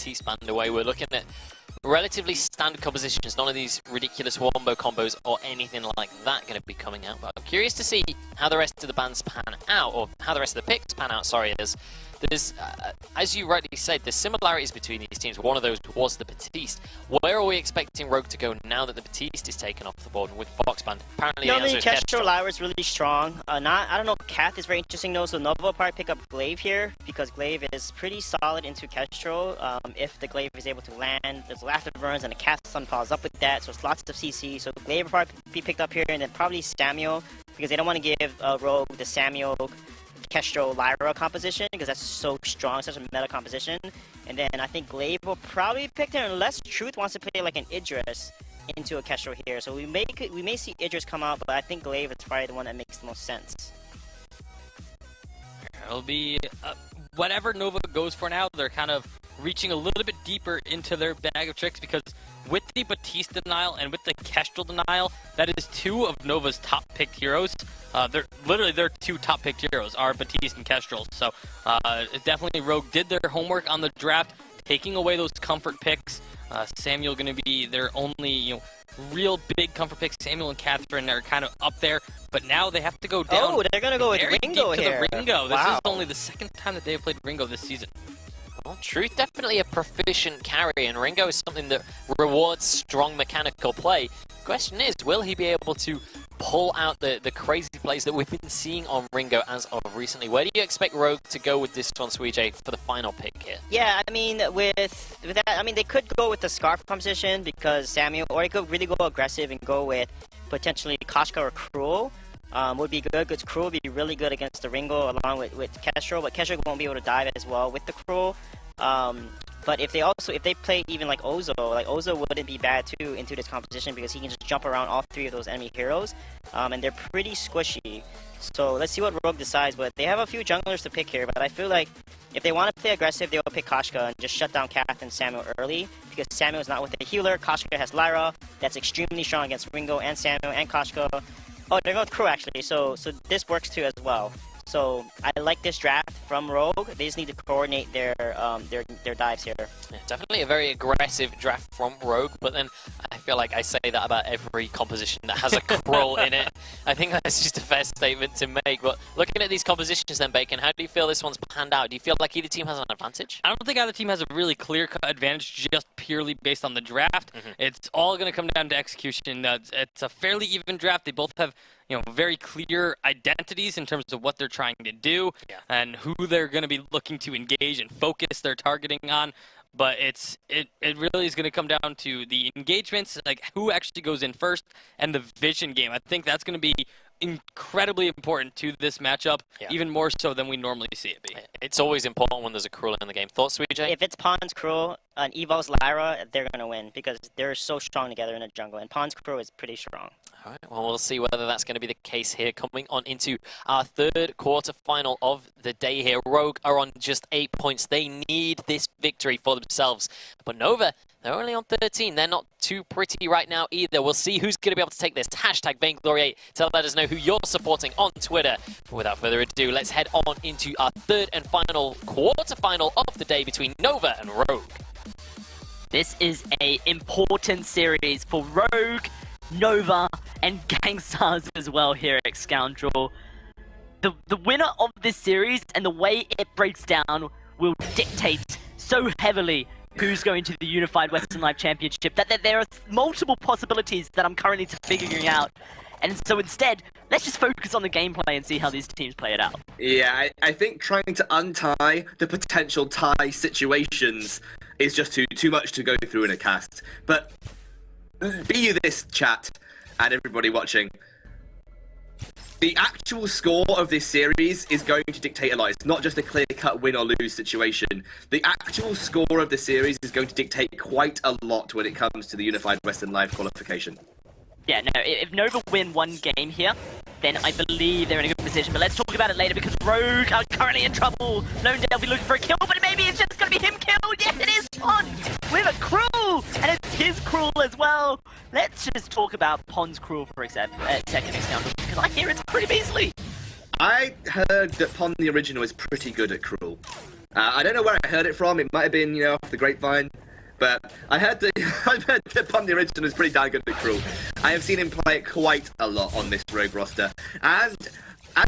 Batiste band away. We're looking at relatively standard compositions, none of these ridiculous wombo combos or anything like that going to be coming out. But I'm curious to see how the rest of the bands pan out, or how the rest of the picks pan out, sorry. There's as you rightly said, there's similarities between these teams. One of those was the Batiste. Where are we expecting Rogue to go now that the Batiste is taken off the board? And with Foxband, apparently the answer is Kestrel. Lyra is really strong. I don't know, Kath is very interesting though, so Nova will probably pick up Glaive here, because Glaive is pretty solid into Kestrel. If the Glaive is able to land, there's afterburns and the Kath Sun follows up with that, so it's lots of CC. So Glaive will probably be picked up here, and then probably Samuel, because they don't want to give Rogue the Samuel Kestrel Lyra composition, because that's so strong, such a meta composition. And then I think Glaive will probably pick there, unless Truth wants to play like an Idris into a Kestrel here. So we may see Idris come out, but I think Glaive is probably the one that makes the most sense. It'll be whatever Nova goes for now. They're kind of reaching a little bit deeper into their bag of tricks, because with the Batiste denial and with the Kestrel denial, that is two of Nova's top picked heroes. They're literally their two top picked heroes are Batiste and Kestrel. So definitely Rogue did their homework on the draft, taking away those comfort picks. Samuel going to be their only, real big comfort picks. Samuel and Catherine are kind of up there, but now they have to go down. Oh, they're going to go with Ringo here. The Ringo. This Wow. is only the second time that they have played Ringo this season. Well, Truth definitely a proficient carry, and Ringo is something that rewards strong mechanical play. Question is, will he be able to pull out the crazy plays that we've been seeing on Ringo as of recently? Where do you expect Rogue to go with this one, Suijay, for the final pick here? Yeah, I mean, with that, I mean, they could go with the Scarf composition, because Samuel, or they could really go aggressive and go with potentially Koshka or Cruel. Would be good, because Cruel would be really good against the Ringo along with Kestrel, but Kestrel won't be able to dive as well with the Cruel. But if they play even like Ozo wouldn't be bad too into this composition, because he can just jump around all three of those enemy heroes, and they're pretty squishy. So let's see what Rogue decides, but they have a few junglers to pick here, but I feel like if they want to play aggressive, they'll pick Koshka and just shut down Kath and Samuel early, because Samuel is not with the healer. Koshka has Lyra, that's extremely strong against Ringo and Samuel and Koshka. Oh, they're going with Crew actually, so this works too as well. So I like this draft from Rogue. They just need to coordinate their dives here. Yeah, definitely a very aggressive draft from Rogue, but then I feel like I say that about every composition that has a crawl in it. I think that's just a fair statement to make. But looking at these compositions then, Bacon, how do you feel this one's panned out? Do you feel like either team has an advantage? I don't think either team has a really clear-cut advantage just purely based on the draft. It's all going to come down to execution. It's a fairly even draft. They both have very clear identities in terms of what they're trying to do and who they're going to be looking to engage and focus their targeting on. But it really is going to come down to the engagements, like who actually goes in first, and the vision game. I think that's going to be incredibly important to this matchup, even more so than we normally see it be. It's always important when there's a Cruel in the game. Thoughts, Suijay? If it's Pawns Cruel and Evo's Lyra, they're going to win, because they're so strong together in the jungle, and Pawns Cruel is pretty strong. All right, well, we'll see whether that's going to be the case here. Coming on into our third quarterfinal of the day here. Rogue are on just 8 points. They need this victory for themselves. But Nova, they're only on 13. They're not too pretty right now either. We'll see who's going to be able to take this. Hashtag Vainglory8 to let us know who you're supporting on Twitter. But without further ado, let's head on into our third and final quarterfinal of the day between Nova and Rogue. This is an important series for Rogue, Nova, and Gangstars as well here at Scoundrel. The winner of this series and the way it breaks down will dictate so heavily who's going to the Unified Western Live Championship that there are multiple possibilities that I'm currently figuring out. And so instead, let's just focus on the gameplay and see how these teams play it out. Yeah, I think trying to untie the potential tie situations is just too much to go through in a cast. But be you this, chat, and everybody watching, the actual score of this series is going to dictate a lot. It's not just a clear-cut win or lose situation. The actual score of the series is going to dictate quite a lot when it comes to the Unified Western Live qualification. Yeah, no, if Nova win one game here, then I believe they're in a good position. But let's talk about it later, because Rogue are currently in trouble. Lone Dale will be looking for a kill, but maybe it's just going to be him killed. Yes, it is Pond with a Cruel, and it's his Cruel as well. Let's just talk about Pond's Cruel for a second, Scoundrel, because I hear it's pretty beastly. I heard that Pond the original is pretty good at Cruel. I don't know where I heard it from. It might have been, off the grapevine. But I heard that Pun the Original is pretty damn good at Cruel. I have seen him play it quite a lot on this Rogue roster. And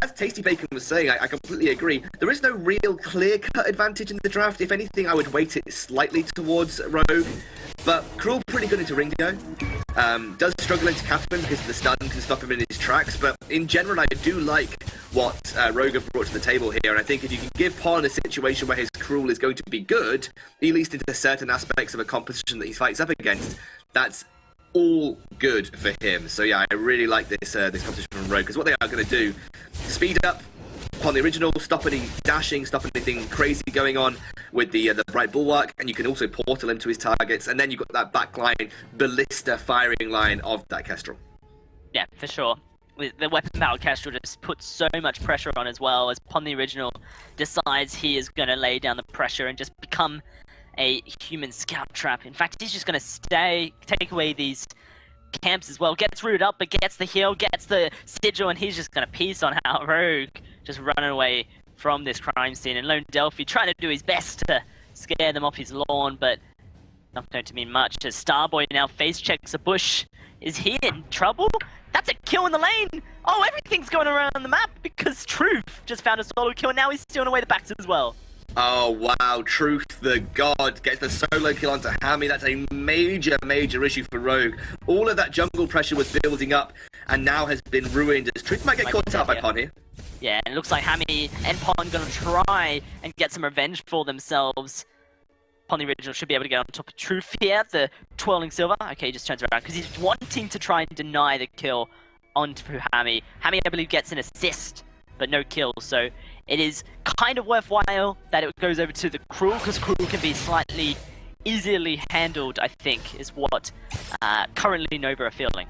as Tasty Bacon was saying, I completely agree. There is no real clear-cut advantage in the draft. If anything, I would weight it slightly towards Rogue. But Cruel pretty good into Ringo. Does struggle into Catherine because the stun can stop him in his tracks. But in general, I do like what Rogue have brought to the table here. And I think if you can give Pon a situation where his Cruel is going to be good, at least into certain aspects of a composition that he fights up against, that's all good for him. So yeah, I really like this competition from Rogue, because what they are going to do, speed up upon the Original, stop any dashing, stop anything crazy going on with the Bright Bulwark, and you can also portal him to his targets, and then you've got that backline ballista firing line of that Kestrel. Yeah, for sure. With the weapon power Kestrel just puts so much pressure on, as well as Pon the Original decides he is going to lay down the pressure and just become a human scout trap. In fact, he's just going to take away these camps as well. Gets rooted up, but gets the heal, gets the sigil, and he's just going to piece on out Rogue, just running away from this crime scene. And Lone Delphi trying to do his best to scare them off his lawn, but not going to mean much as Starboy now face checks a bush. Is he in trouble? That's a kill in the lane! Oh, everything's going around the map because Truth just found a solo kill, and now he's stealing away the backs as well. Oh wow, Truth the God gets the solo kill onto Hammy. That's a major issue for Rogue. All of that jungle pressure was building up and now has been ruined as Truth might get caught out by Pon here. Yeah, and it looks like Hammy and Pon gonna try and get some revenge for themselves. Pon the Original should be able to get on top of Truth here. The twirling silver. Okay, he just turns around because he's wanting to try and deny the kill onto Hammy. Hammy, I believe, gets an assist, but no kill. So it is kind of worthwhile that it goes over to the Cruel, because Cruel can be slightly easily handled, I think, is what currently Nova are feeling.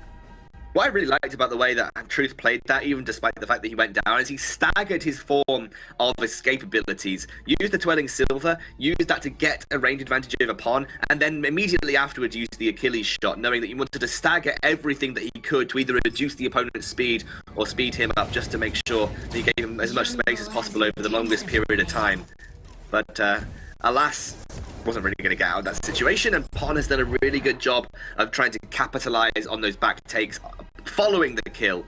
What I really liked about the way that Truth played that, even despite the fact that he went down, is he staggered his form of escape abilities, used the Twirling Silver, used that to get a range advantage over Pon, and then immediately afterwards used the Achilles shot, knowing that he wanted to stagger everything that he could to either reduce the opponent's speed or speed him up, just to make sure that he gave him as much space as possible over the longest period of time. But alas, wasn't really going to get out of that situation, and Pon has done a really good job of trying to capitalize on those back takes following the kill.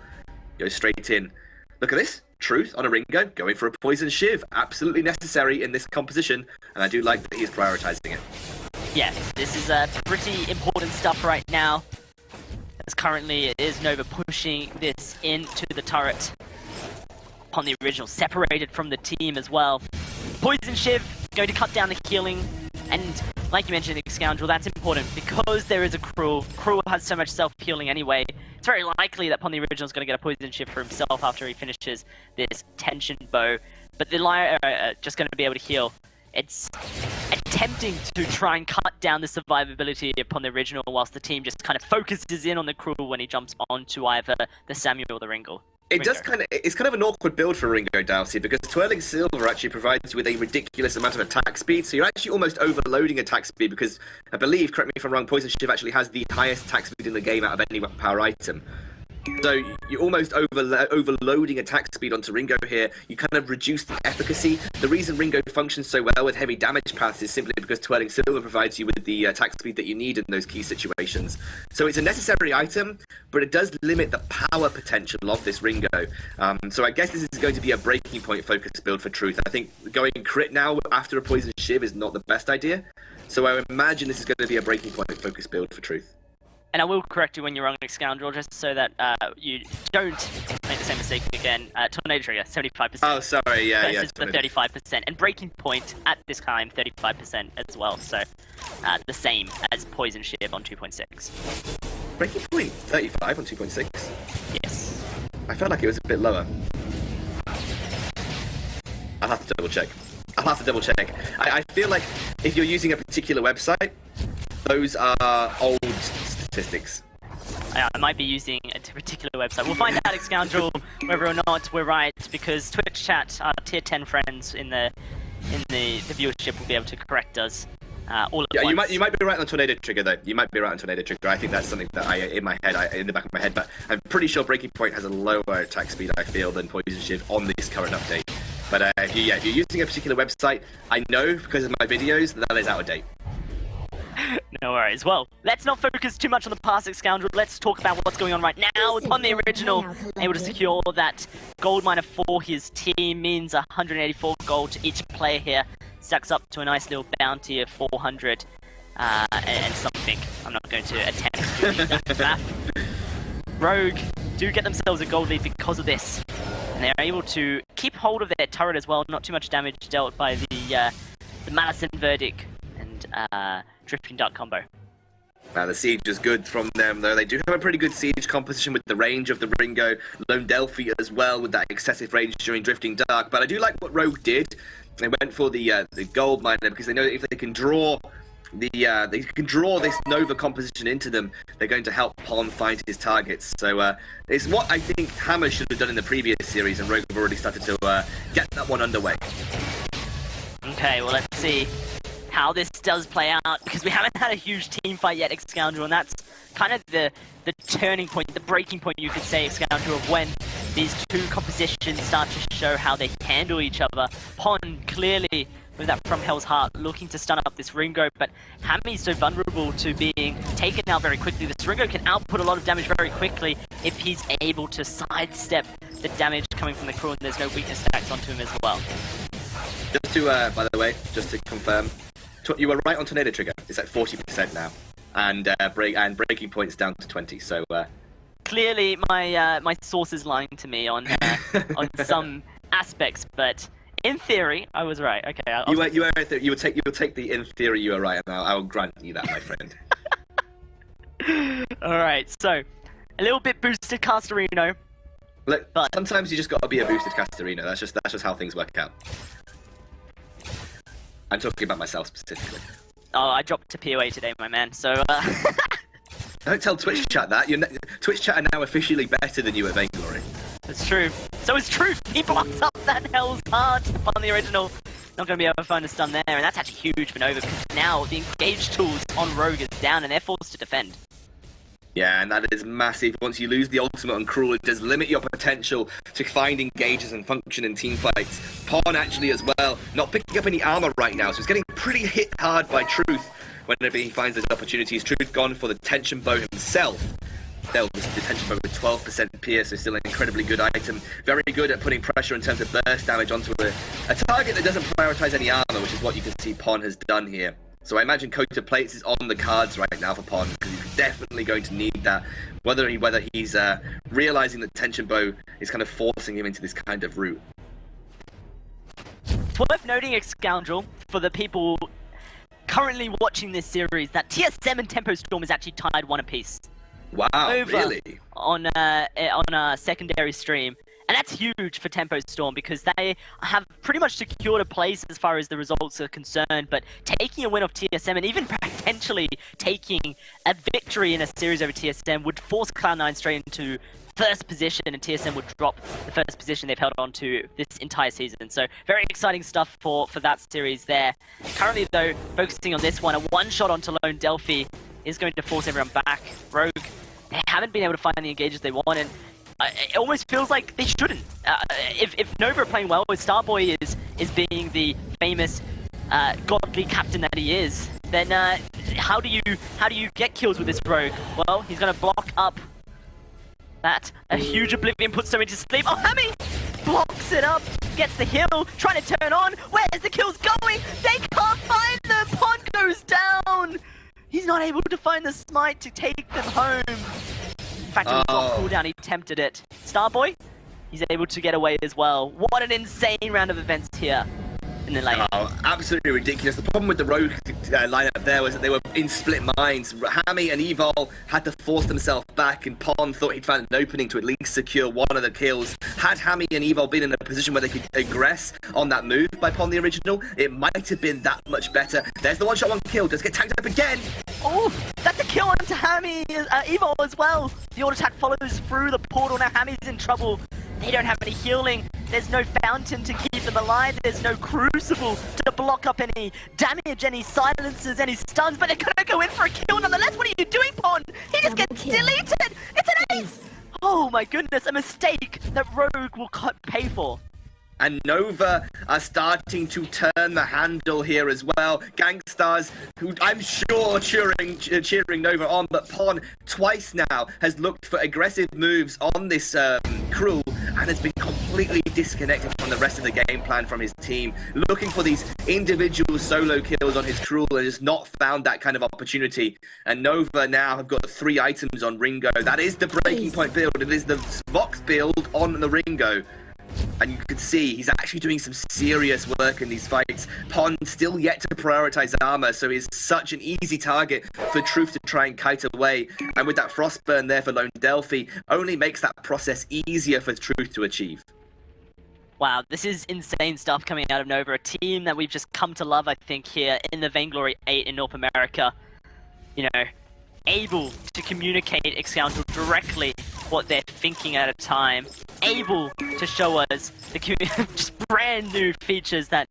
Goes straight in. Look at this. Truth on a Ringo, going for a Poison Shiv. Absolutely necessary in this composition, and I do like that he's prioritizing it. Yeah, this is pretty important stuff right now, as currently it is Nova pushing this into the turret. Pon the Original separated from the team as well. Poison Shiv going to cut down the healing, and like you mentioned, Scoundrel, that's important because there is a Cruel. Cruel has so much self-healing anyway. It's very likely that Pon the Original is going to get a Poison Shift for himself after he finishes this Tension Bow. But the Lyre are just going to be able to heal. It's attempting to try and cut down the survivability upon the Original, whilst the team just kind of focuses in on the Cruel when he jumps onto either the Samuel or the Ringo. It's kind of an awkward build for Ringo Dowsey, because Twirling Silver actually provides you with a ridiculous amount of attack speed, so you're actually almost overloading attack speed, because I believe, correct me if I'm wrong, Poison Shiv actually has the highest attack speed in the game out of any weapon power item. So you're almost overloading attack speed onto Ringo here. You kind of reduce the efficacy. The reason Ringo functions so well with heavy damage paths is simply because Twirling Silver provides you with the attack speed that you need in those key situations. So it's a necessary item, but it does limit the power potential of this Ringo. So I guess this is going to be a breaking point focus build for Truth. I think going crit now after a Poison Shiv is not the best idea. So I imagine this is going to be a breaking point focus build for Truth. And I will correct you when you're wrong, Scoundrel, just so that you don't make the same mistake again. Tornado Trigger, 75%. Oh, sorry, yeah, versus the 35%. And Breaking Point at this time, 35% as well. So the same as Poison Shiv on 2.6. Breaking Point, 35 on 2.6? Yes. I felt like it was a bit lower. I'll have to double check. I feel like if you're using a particular website, those are old statistics. I might be using a particular website. We'll find out, Scoundrel, whether or not we're right, because Twitch chat, our tier 10 friends in the viewership will be able to correct us all at once. You might be right on Tornado Trigger though. You might be right on Tornado Trigger. I think that's something that in the back of my head, but I'm pretty sure Breaking Point has a lower attack speed, I feel, than Poison Shiv on this current update. But if you're using a particular website, I know because of my videos that is out of date. No worries. Well, let's not focus too much on the past Scoundrel. Let's talk about what's going on right now. Upon the original, able to secure that gold miner for his team, means 184 gold to each player here. Stacks up to a nice little bounty of 400 and something. I'm not going to attempt to do that math. Rogue do get themselves a gold lead because of this. And they're able to keep hold of their turret as well. Not too much damage dealt by the Madison Verdict and Drifting Duck combo. The siege is good from them, though. They do have a pretty good siege composition with the range of the Ringo, Lone Delphi as well, with that excessive range during Drifting Dark. But I do like what Rogue did. They went for the gold miner because they know that if they can draw this Nova composition into them, they're going to help Pon find his targets. So it's what I think Hammer should have done in the previous series, and Rogue have already started to get that one underway. Okay, well, let's see how this does play out, because we haven't had a huge team fight yet, Scoundrel, and that's kind of the turning point, the breaking point, you could say, Scoundrel, of when these two compositions start to show how they handle each other. Pon clearly, with that from Hell's Heart, looking to stun up this Ringo, but Hammy's so vulnerable to being taken out very quickly. This Ringo can output a lot of damage very quickly if he's able to sidestep the damage coming from the crew, and there's no weakness stacks onto him as well. Just to, by the way, just to confirm, you were right on Tornado Trigger. It's at 40% now, and breaking points down to 20. So clearly, my source is lying to me on on some aspects, but in theory, I was right. Okay, you will take the in theory you were right, and I will grant you that, my friend. All right, so a little bit boosted Castorino. Look, but sometimes you just got to be a boosted Castorino. That's just how things work out. I'm talking about myself specifically. Oh, I dropped to POA today, my man, so... Don't tell Twitch chat that. Twitch chat are now officially better than you at Vainglory. That's true. So is Truth. He blocks up that Hell's Heart on the original. Not going to be able to find a stun there, and that's actually huge for Nova, because now the engage tools on Rogue is down, and they're forced to defend. Yeah, and that is massive. Once you lose the ultimate on Cruel, it does limit your potential to find engages and function in team fights. Pon actually as well, not picking up any armor right now, so he's getting pretty hit hard by Truth whenever he finds those opportunities. Truth gone for the tension bow himself. Dealt with the tension bow with 12% pierce, so still an incredibly good item. Very good at putting pressure in terms of burst damage onto a target that doesn't prioritize any armor, which is what you can see Pon has done here. So I imagine Coat of Plates is on the cards right now for Pon, because he's definitely going to need that. Whether he's realizing that tension bow is kind of forcing him into this kind of route. It's worth noting, Scoundrel, for the people currently watching this series, that TSM and Tempo Storm is actually tied 1 apiece. Wow, really? On a secondary stream. And that's huge for Tempo Storm, because they have pretty much secured a place as far as the results are concerned, but taking a win off TSM and even potentially taking a victory in a series over TSM would force Cloud9 straight into first position, and TSM would drop the first position they've held on to this entire season. So very exciting stuff for that series there. Currently though, focusing on this one, a one-shot onto Lone Delphi is going to force everyone back. Rogue, they haven't been able to find the engages they want, and it almost feels like they shouldn't. If Nova are playing well, if Starboy is being the famous godly captain that he is, then how do you get kills with this Rogue? Well, he's gonna block up that. A huge Oblivion puts him into sleep. Oh, Hammy blocks it up, gets the heal, trying to turn on. Where's the kills going? They can't find them. Pon goes down. He's not able to find the smite to take them home. In fact, it was off cooldown, he attempted it. Starboy, he's able to get away as well. What an insane round of events here in the lane. Oh, absolutely ridiculous. The problem with the Rogue lineup there was that they were in split minds. Hammy and Evol had to force themselves back, and Pon thought he'd found an opening to at least secure one of the kills. Had Hammy and Evol been in a position where they could aggress on that move by Pon the original, it might have been that much better. There's the one-shot, one kill. Does get tanked up again. Oh, that's a kill onto Hammy, Evil as well. The auto attack follows through the portal. Now Hammy's in trouble. They don't have any healing. There's no fountain to keep them alive. There's no crucible to block up any damage, any silences, any stuns. But they're gonna go in for a kill nonetheless. What are you doing, Pon? He just gets deleted. It's an ace. Oh my goodness, a mistake that Rogue will pay for. And Nova are starting to turn the handle here as well. Gangstars, who I'm sure cheering Nova on, but Pon twice now has looked for aggressive moves on this Cruel and has been completely disconnected from the rest of the game plan from his team, looking for these individual solo kills on his Cruel and has not found that kind of opportunity. And Nova now have got 3 items on Ringo. That is the breaking point build. It is the Vox build on the Ringo. And you can see he's actually doing some serious work in these fights. Pon still yet to prioritize armor, so he's such an easy target for Truth to try and kite away. And with that Frostburn there for Lone Delphi, only makes that process easier for Truth to achieve. Wow, this is insane stuff coming out of Nova, a team that we've just come to love, I think, here in the Vainglory 8 in North America. You know, able to communicate Excountal directly what they're thinking at a time, able to show us the just brand new features that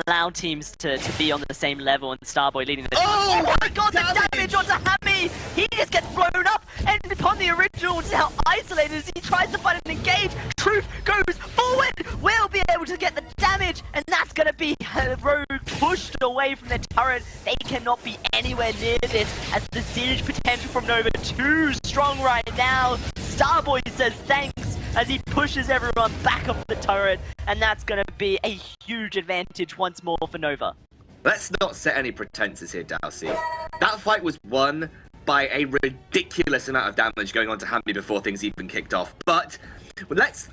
allow teams to be on the same level, and Starboy leading the... Oh my god, the damage onto Hammy! He just gets blown up, and upon the original, just how isolated as he tries to find an engage, Truth goes forward, will be able to get the damage, and that's going to be Rogue pushed away from their turret. They cannot be anywhere near this, as the siege potential from Nova too strong right now. Starboy says thanks as he pushes everyone back off the turret, and that's going to be a huge advantage once more for Nova. Let's not set any pretenses here, Dalsy. That fight was won by a ridiculous amount of damage going on to Hamby before things even kicked off. But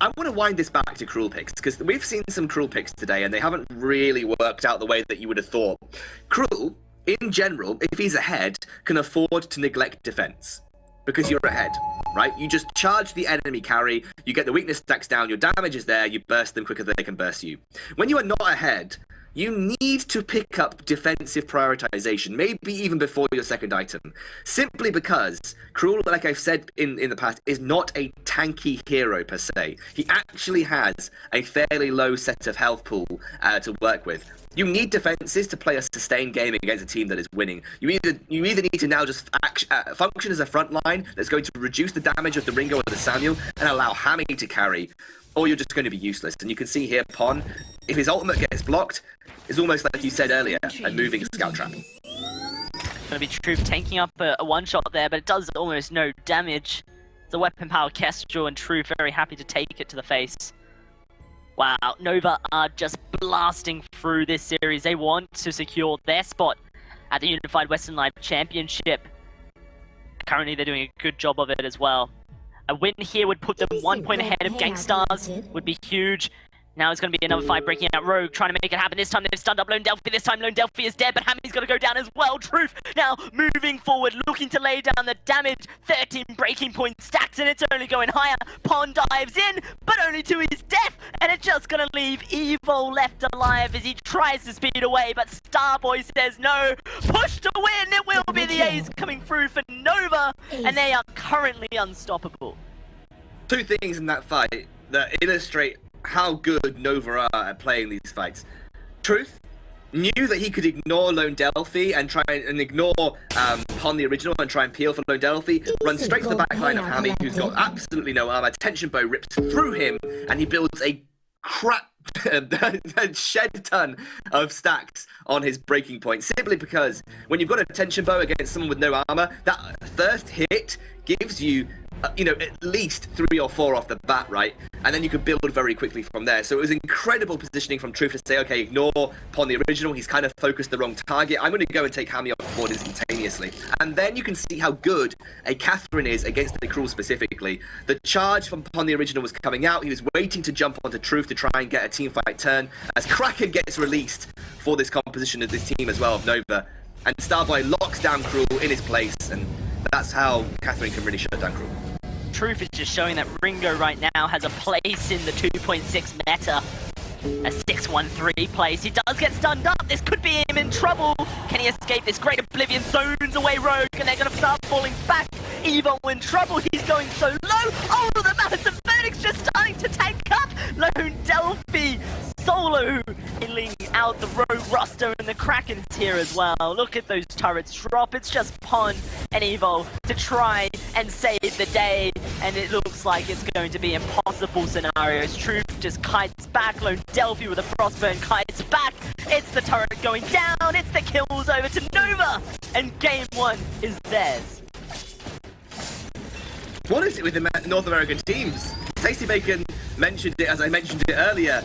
I want to wind this back to Cruel picks, because we've seen some Cruel picks today, and they haven't really worked out the way that you would have thought. Cruel, in general, if he's ahead, can afford to neglect defense. Because you're ahead, right? You just charge the enemy carry, you get the weakness stacks down, your damage is there, you burst them quicker than they can burst you. When you are not ahead, you need to pick up defensive prioritization, maybe even before your second item. Simply because Cruel, like I've said in the past, is not a tanky hero per se. He actually has a fairly low set of health pool to work with. You need defenses to play a sustained game against a team that is winning. You either need to now just function as a front line that's going to reduce the damage of the Ringo or the Samuel and allow Hammy to carry, or you're just going to be useless. And you can see here, Pon, if his ultimate gets blocked, is almost like you said earlier, a moving scout trap. Gonna be Truth tanking up a one-shot there, but it does almost no damage. It's a weapon-powered Kestrel, and Truth very happy to take it to the face. Wow, Nova are just blasting through this series. They want to secure their spot at the Unified Western Live Championship. Currently, they're doing a good job of it as well. A win here would put them 1 point ahead of Gangstars, would be huge. Now it's going to be another fight breaking out. Rogue trying to make it happen. This time they've stunned up Lone Delphi. This time Lone Delphi is dead, but Hammy's going to go down as well. Truth now moving forward, looking to lay down the damage. 13 breaking point stacks, and it's only going higher. Pon dives in, but only to his death, and it's just going to leave Evo left alive as he tries to speed away, but Starboy says no. Push to win. It will be the A's coming through for Nova, and they are currently unstoppable. Two things in that fight that illustrate how good Nova are at playing these fights. Truth knew that he could ignore Lone Delphi and try and ignore Pon the original and try and peel for Lone Delphi, run straight to the back line of Hammy, who's got absolutely no armor. Tension Bow rips through him, and he builds a shed ton of stacks on his breaking point, simply because when you've got a Tension Bow against someone with no armor, that first hit gives you at least 3 or 4 off the bat, right? And then you could build very quickly from there. So it was incredible positioning from Truth to say, okay, ignore Pon the original. He's kind of focused the wrong target. I'm going to go and take Hammy off board instantaneously. And then you can see how good a Catherine is against the Cruel specifically. The charge from Pon the original was coming out. He was waiting to jump onto Truth to try and get a teamfight turn. As Kraken gets released for this composition of this team as well of Nova. And Starboy locks down Cruel in his place. And that's how Catherine can really shut down Cruel. Truth is just showing that Ringo right now has a place in the 2.6 meta. A 6-1-3 place. He does get stunned up. This could be him in trouble. Can he escape this? Great Oblivion zones away Rogue, and they're going to start falling back. Evo in trouble. He's going so low. Oh, the Massive Phoenix just starting to tank up. Lone Delphi solo healing out the Rogue Rusto and the Kraken's here as well. Look at those turrets drop. It's just Pon and Evo to try and save the day. And it looks like it's going to be impossible scenarios. Truth just kites back. Lone Delphi with a Frostburn kites back. It's the turret going down. It's the kills over to Nova. And game 1 is theirs. What is it with the North American teams? Tasty Bacon mentioned it as I mentioned it earlier.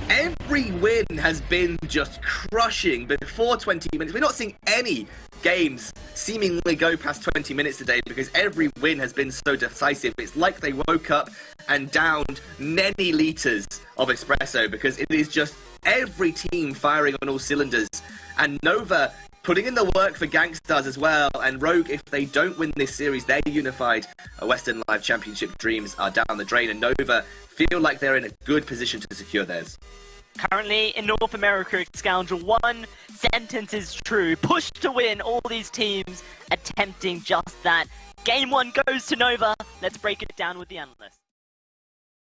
Every win has been just crushing before 20 minutes. We're not seeing any games seemingly go past 20 minutes today because every win has been so decisive. It's like they woke up and downed many liters of espresso because it is just every team firing on all cylinders. And Nova putting in the work for Gangstars as well, and Rogue, if they don't win this series, their unified Western Live Championship dreams are down the drain, and Nova feel like they're in a good position to secure theirs. Currently in North America, Scoundrel, one sentence is true. Push to win, all these teams attempting just that. Game 1 goes to Nova. Let's break it down with the analysts.